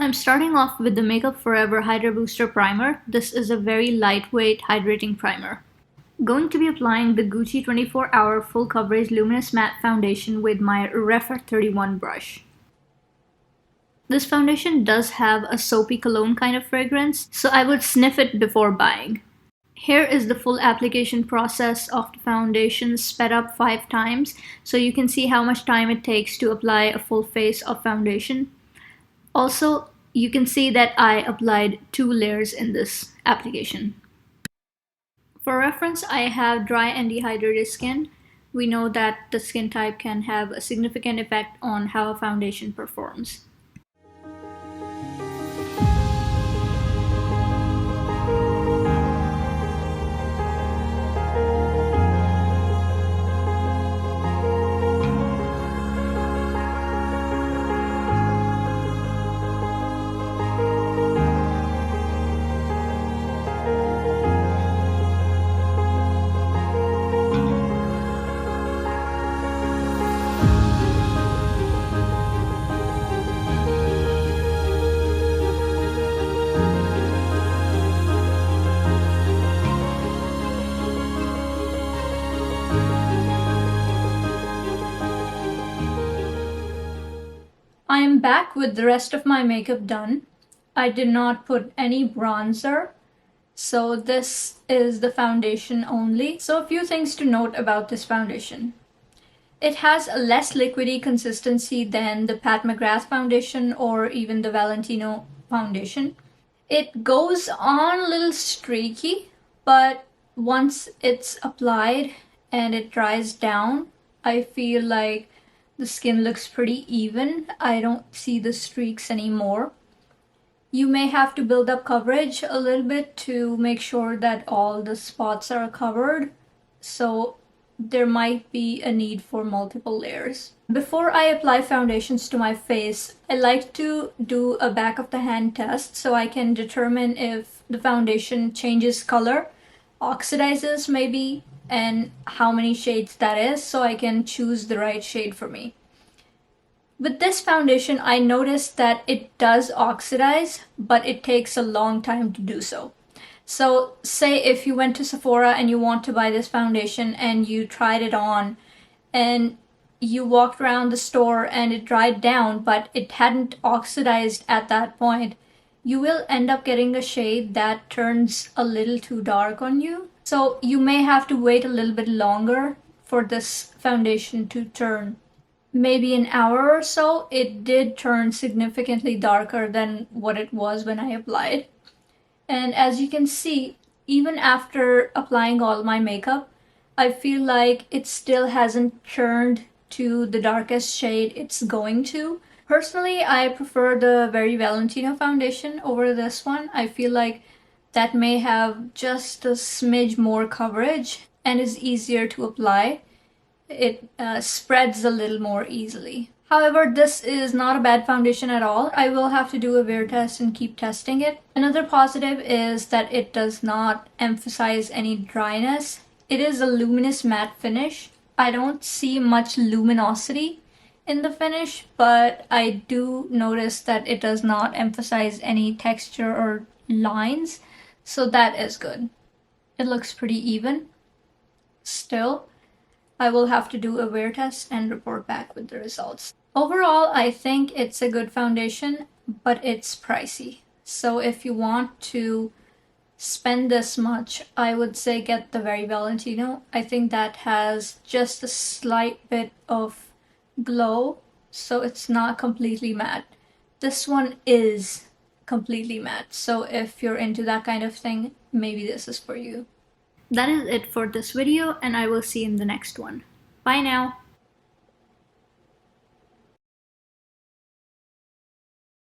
I'm starting off with the Makeup Forever Hydra Booster Primer. This is a very lightweight hydrating primer. Going to be applying the Gucci 24-Hour Full Coverage Luminous Matte Foundation with my Refa 31 brush. This foundation does have a soapy cologne kind of fragrance, so I would sniff it before buying. Here is the full application process of the foundation sped up 5 times, so you can see how much time it takes to apply a full face of foundation. Also, you can see that I applied 2 layers in this application. For reference, I have dry and dehydrated skin. We know that the skin type can have a significant effect on how a foundation performs. I am back with the rest of my makeup done. I did not put any bronzer, so this is the foundation only. So a few things to note about this foundation. It has a less liquidy consistency than the Pat McGrath foundation or even the Valentino foundation. It goes on a little streaky, but once it's applied and it dries down, I feel like the skin looks pretty even. I don't see the streaks anymore. You may have to build up coverage a little bit to make sure that all the spots are covered. So there might be a need for multiple layers. Before I apply foundations to my face, I like to do a back of the hand test so I can determine if the foundation changes color, oxidizes maybe, and how many shades that is, so I can choose the right shade for me. With this foundation, I noticed that it does oxidize, but it takes a long time to do so. So say if you went to Sephora and you want to buy this foundation and you tried it on and you walked around the store and it dried down, but it hadn't oxidized at that point, you will end up getting a shade that turns a little too dark on you. So you may have to wait a little bit longer for this foundation to turn. Maybe an hour or so, it did turn significantly darker than what it was when I applied. And as you can see, even after applying all my makeup, I feel like it still hasn't turned to the darkest shade it's going to. Personally, I prefer the Very Valentino foundation over this one. I feel like that may have just a smidge more coverage and is easier to apply. It spreads a little more easily. However, this is not a bad foundation at all. I will have to do a wear test and keep testing it. Another positive is that it does not emphasize any dryness. It is a luminous matte finish. I don't see much luminosity in the finish, but I do notice that it does not emphasize any texture or lines. So that is good. It looks pretty even. Still, I will have to do a wear test and report back with the results. Overall, I think it's a good foundation, but it's pricey. So if you want to spend this much, I would say get the Very Valentino. I think that has just a slight bit of glow, so it's not completely matte. This one is completely matte, so if you're into that kind of thing, maybe this is for you. That is it for this video, and I will see you in the next one. Bye now!